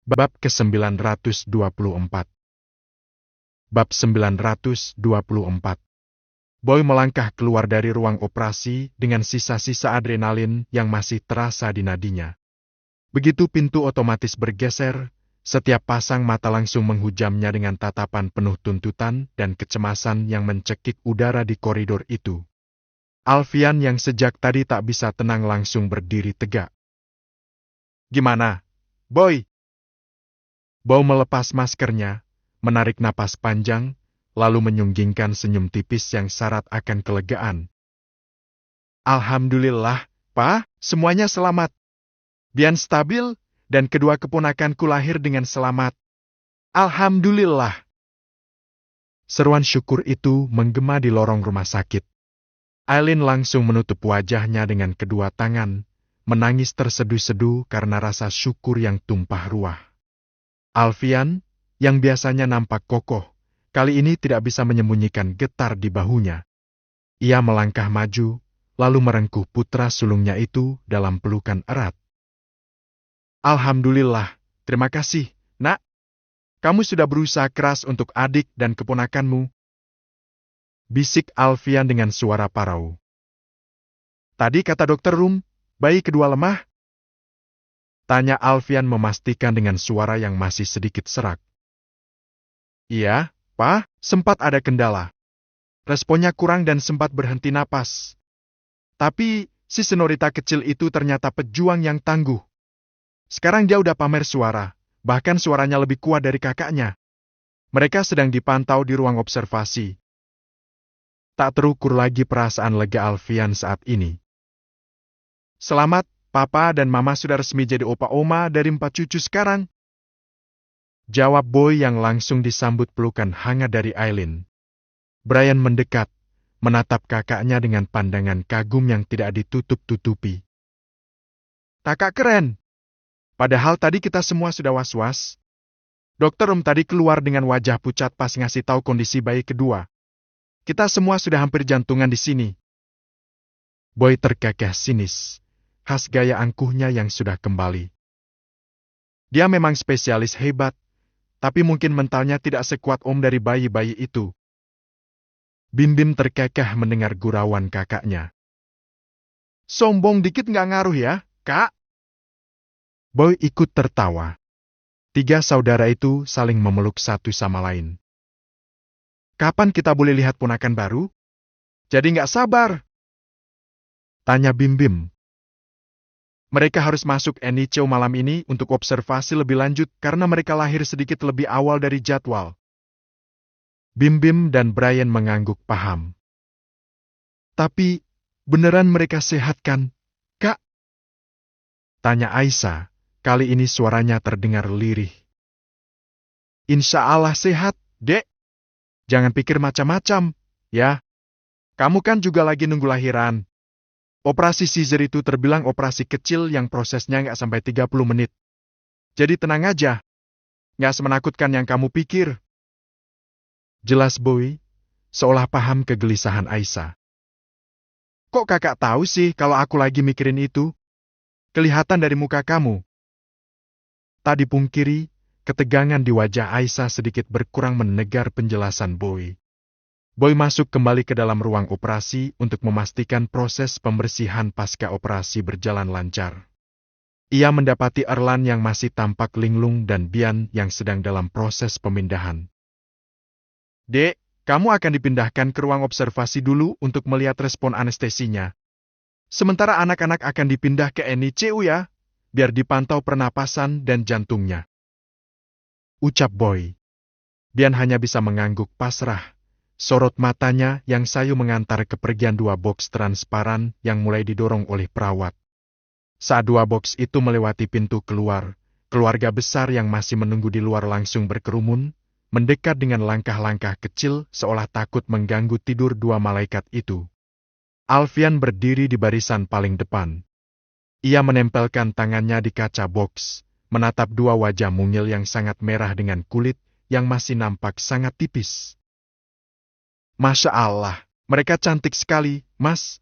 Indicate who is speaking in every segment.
Speaker 1: Bab ke-924. Bab 924. Boy melangkah keluar dari ruang operasi dengan sisa-sisa adrenalin yang masih terasa di nadinya. Begitu pintu otomatis bergeser, setiap pasang mata langsung menghujamnya dengan tatapan penuh tuntutan dan kecemasan yang mencekik udara di koridor itu. Alfian yang sejak tadi tak bisa tenang langsung berdiri tegak. "Gimana, Boy?" Boy melepas maskernya, menarik napas panjang, lalu menyunggingkan senyum tipis yang syarat akan kelegaan. "Alhamdulillah, Pa, semuanya selamat. Bian stabil, dan kedua keponakanku lahir dengan selamat. Alhamdulillah." Seruan syukur itu menggema di lorong rumah sakit. Aileen langsung menutup wajahnya dengan kedua tangan, menangis terseduh-seduh karena rasa syukur yang tumpah ruah. Alfian, yang biasanya nampak kokoh, kali ini tidak bisa menyembunyikan getar di bahunya. Ia melangkah maju, lalu merengkuh putra sulungnya itu dalam pelukan erat. "Alhamdulillah, terima kasih, Nak. Kamu sudah berusaha keras untuk adik dan keponakanmu," bisik Alfian dengan suara parau. "Tadi kata Dokter Rum, bayi kedua lemah?" tanya Alfian memastikan dengan suara yang masih sedikit serak. "Iya, Pa, sempat ada kendala. Responnya kurang dan sempat berhenti napas. Tapi, si Senorita kecil itu ternyata pejuang yang tangguh. Sekarang dia udah pamer suara, bahkan suaranya lebih kuat dari kakaknya. Mereka sedang dipantau di ruang observasi." Tak terukur lagi perasaan lega Alfian saat ini. "Selamat, Papa dan Mama sudah resmi jadi opa-oma dari 4 cucu sekarang," jawab Boy yang langsung disambut pelukan hangat dari Aileen. Brian mendekat, menatap kakaknya dengan pandangan kagum yang tidak ditutup-tutupi. "Kakak keren. Padahal tadi kita semua sudah was-was. Dokter tadi keluar dengan wajah pucat pas ngasih tahu kondisi bayi kedua. Kita semua sudah hampir jantungan di sini." Boy terkekeh sinis, khas gaya angkuhnya yang sudah kembali. Dia memang spesialis hebat, tapi mungkin mentalnya tidak sekuat Om dari bayi-bayi itu. Bim Bim terkekeh mendengar gurauan kakaknya. "Sombong dikit nggak ngaruh ya, Kak?" Boy ikut tertawa. Tiga saudara itu saling memeluk satu sama lain. "Kapan kita boleh lihat ponakan baru? Jadi nggak sabar," tanya Bim Bim. "Mereka harus masuk NICU malam ini untuk observasi lebih lanjut karena mereka lahir sedikit lebih awal dari jadwal." Bim Bim dan Brian mengangguk paham. "Tapi, beneran mereka sehat kan, Kak?" tanya Aisyah, kali ini suaranya terdengar lirih. "Insya Allah sehat, Dek. Jangan pikir macam-macam, ya. Kamu kan juga lagi nunggu lahiran. Operasi caesar itu terbilang operasi kecil yang prosesnya nggak sampai 30 menit. Jadi tenang aja. Nggak semenakutkan yang kamu pikir." Jelas Boy, seolah paham kegelisahan Aisyah. "Kok kakak tahu sih kalau aku lagi mikirin itu? Kelihatan dari muka kamu." Tak dipungkiri, ketegangan di wajah Aisyah sedikit berkurang mendengar penjelasan Boy. Boy masuk kembali ke dalam ruang operasi untuk memastikan proses pembersihan pasca operasi berjalan lancar. Ia mendapati Erlan yang masih tampak linglung dan Bian yang sedang dalam proses pemindahan. "Dek, kamu akan dipindahkan ke ruang observasi dulu untuk melihat respon anestesinya. Sementara anak-anak akan dipindah ke NICU ya, biar dipantau pernapasan dan jantungnya," ucap Boy. Bian hanya bisa mengangguk pasrah. Sorot matanya yang sayu mengantar kepergian 2 boks transparan yang mulai didorong oleh perawat. Saat 2 boks itu melewati pintu keluar, keluarga besar yang masih menunggu di luar langsung berkerumun, mendekat dengan langkah-langkah kecil seolah takut mengganggu tidur 2 malaikat itu. Alfian berdiri di barisan paling depan. Ia menempelkan tangannya di kaca boks, menatap 2 wajah mungil yang sangat merah dengan kulit yang masih nampak sangat tipis. "Masya Allah, mereka cantik sekali, Mas,"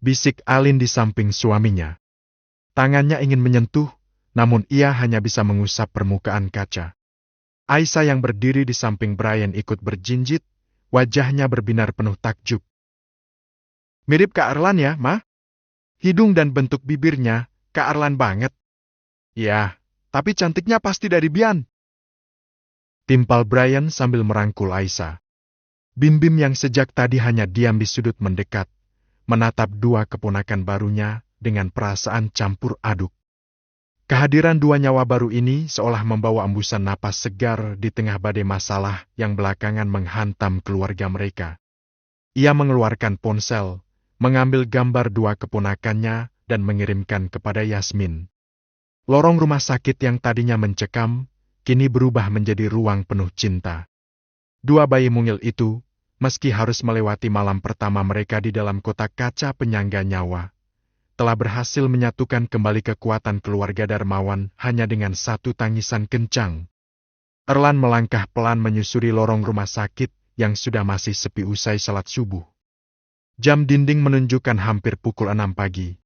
Speaker 1: bisik Aileen di samping suaminya. Tangannya ingin menyentuh, namun ia hanya bisa mengusap permukaan kaca. Aisyah yang berdiri di samping Brian ikut berjinjit, wajahnya berbinar penuh takjub. Mirip Kak Arlan ya, Ma? Hidung dan bentuk bibirnya, Kak Arlan banget. Ya, tapi cantiknya pasti dari Bian. Timpal Brian sambil merangkul Aisyah. Bim-bim yang sejak tadi hanya diam di sudut mendekat, menatap dua keponakan barunya dengan perasaan campur aduk. Kehadiran dua nyawa baru ini seolah membawa embusan napas segar di tengah badai masalah yang belakangan menghantam keluarga mereka. Ia mengeluarkan ponsel, mengambil gambar dua keponakannya dan mengirimkan kepada Yasmin. Lorong rumah sakit yang tadinya mencekam, kini berubah menjadi ruang penuh cinta. Dua bayi mungil itu, meski harus melewati malam pertama mereka di dalam kotak kaca penyangga nyawa, telah berhasil menyatukan kembali kekuatan keluarga Darmawan hanya dengan satu tangisan kencang. Erlan melangkah pelan menyusuri lorong rumah sakit yang sudah masih sepi usai salat subuh. Jam dinding menunjukkan hampir pukul 6 pagi.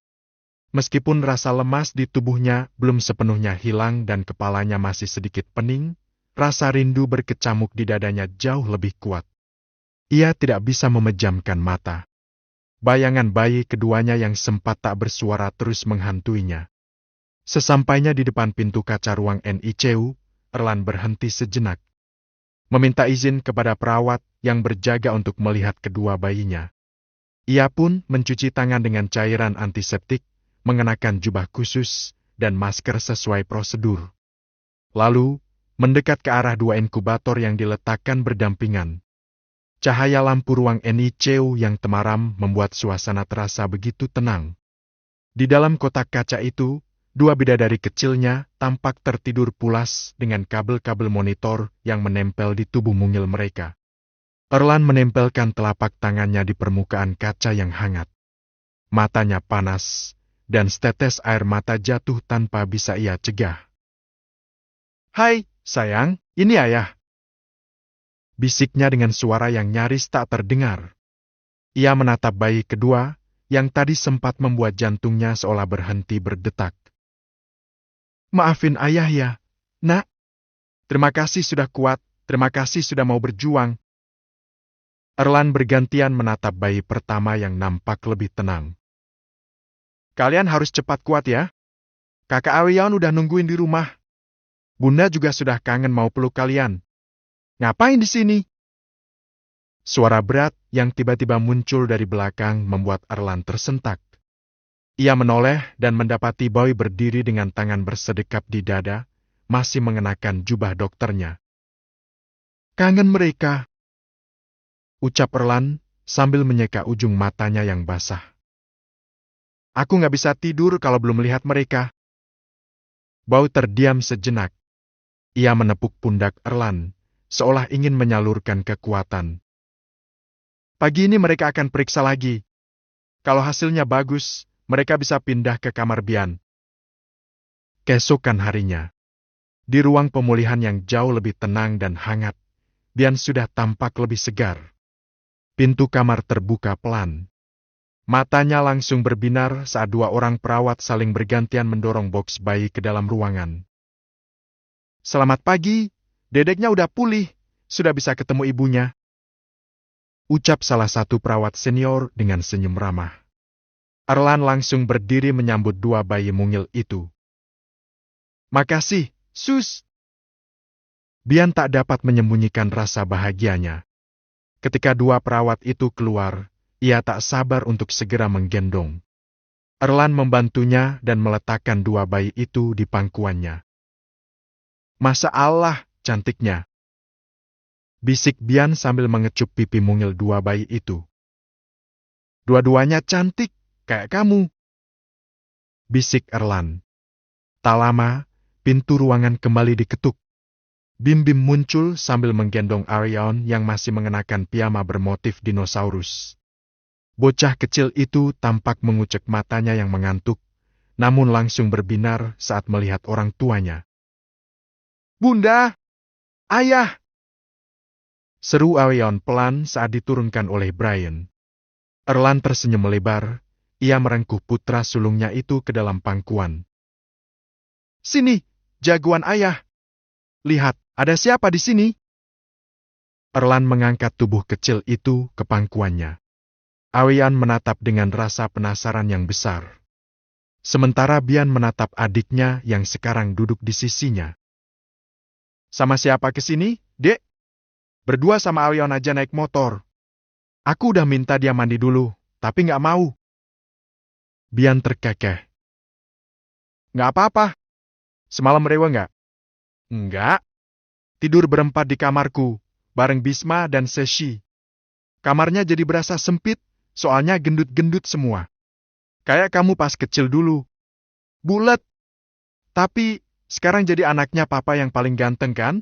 Speaker 1: Meskipun rasa lemas di tubuhnya belum sepenuhnya hilang dan kepalanya masih sedikit pening, rasa rindu berkecamuk di dadanya jauh lebih kuat. Ia tidak bisa memejamkan mata. Bayangan bayi keduanya yang sempat tak bersuara terus menghantuinya. Sesampainya di depan pintu kaca ruang NICU, Erlan berhenti sejenak. Meminta izin kepada perawat yang berjaga untuk melihat kedua bayinya. Ia pun mencuci tangan dengan cairan antiseptik, mengenakan jubah khusus dan masker sesuai prosedur. Lalu, mendekat ke arah dua inkubator yang diletakkan berdampingan. Cahaya lampu ruang NICU yang temaram membuat suasana terasa begitu tenang. Di dalam kotak kaca itu, dua bidadari kecilnya tampak tertidur pulas dengan kabel-kabel monitor yang menempel di tubuh mungil mereka. Erlan menempelkan telapak tangannya di permukaan kaca yang hangat. Matanya panas, dan setetes air mata jatuh tanpa bisa ia cegah. "Hai, sayang, ini ayah," bisiknya dengan suara yang nyaris tak terdengar. Ia menatap bayi kedua, yang tadi sempat membuat jantungnya seolah berhenti berdetak. "Maafin ayah ya, Nak. Terima kasih sudah kuat, terima kasih sudah mau berjuang." Erlan bergantian menatap bayi pertama yang nampak lebih tenang. "Kalian harus cepat kuat ya. Kakak Aryan udah nungguin di rumah. Bunda juga sudah kangen mau peluk kalian. Ngapain di sini?" Suara berat yang tiba-tiba muncul dari belakang membuat Erlan tersentak. Ia menoleh dan mendapati Boy berdiri dengan tangan bersedekap di dada, masih mengenakan jubah dokternya. "Kangen mereka," ucap Erlan sambil menyeka ujung matanya yang basah. "Aku nggak bisa tidur kalau belum melihat mereka." Boy terdiam sejenak. Ia menepuk pundak Erlan, seolah ingin menyalurkan kekuatan. "Pagi ini mereka akan periksa lagi. Kalau hasilnya bagus, mereka bisa pindah ke kamar Bian." Keesokan harinya, di ruang pemulihan yang jauh lebih tenang dan hangat, Bian sudah tampak lebih segar. Pintu kamar terbuka pelan. Matanya langsung berbinar saat dua orang perawat saling bergantian mendorong boks bayi ke dalam ruangan. "Selamat pagi, dedeknya udah pulih, sudah bisa ketemu ibunya," ucap salah satu perawat senior dengan senyum ramah. Erlan langsung berdiri menyambut dua bayi mungil itu. "Makasih, Sus." Bian tak dapat menyembunyikan rasa bahagianya. Ketika dua perawat itu keluar, ia tak sabar untuk segera menggendong. Erlan membantunya dan meletakkan dua bayi itu di pangkuannya. "Masya Allah, cantiknya," bisik Bian sambil mengecup pipi mungil dua bayi itu. "Dua-duanya cantik, kayak kamu," bisik Erlan. Tak lama, pintu ruangan kembali diketuk. Bim-bim muncul sambil menggendong Aryan yang masih mengenakan piyama bermotif dinosaurus. Bocah kecil itu tampak mengucek matanya yang mengantuk, namun langsung berbinar saat melihat orang tuanya. "Bunda! Ayah!" seru Aryan pelan saat diturunkan oleh Brian. Erlan tersenyum lebar, ia merengkuh putra sulungnya itu ke dalam pangkuan. Sini, jagoan ayah. Lihat, ada siapa di sini? Erlan mengangkat tubuh kecil itu ke pangkuannya. Awian menatap dengan rasa penasaran yang besar. Sementara Bian menatap adiknya yang sekarang duduk di sisinya. Sama siapa ke sini, Dek? Berdua sama Awian aja naik motor. Aku udah minta dia mandi dulu, tapi nggak mau. Bian terkekeh. Nggak apa-apa. Semalam rewa nggak? Enggak. Tidur berempat di kamarku, bareng Bisma dan Seshi. Kamarnya jadi berasa sempit, soalnya gendut-gendut semua. Kayak kamu pas kecil dulu. Bulet. Tapi, sekarang jadi anaknya papa yang paling ganteng kan?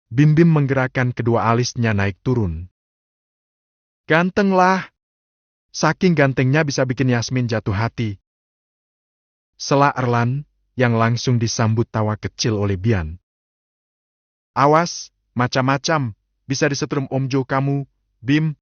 Speaker 1: Bim Bim menggerakkan kedua alisnya naik turun. Ganteng lah. Saking gantengnya bisa bikin Yasmin jatuh hati. Sela Erlan, yang langsung disambut tawa kecil oleh Bian. Awas, macam-macam, bisa disetrum Om Jo kamu, Bim.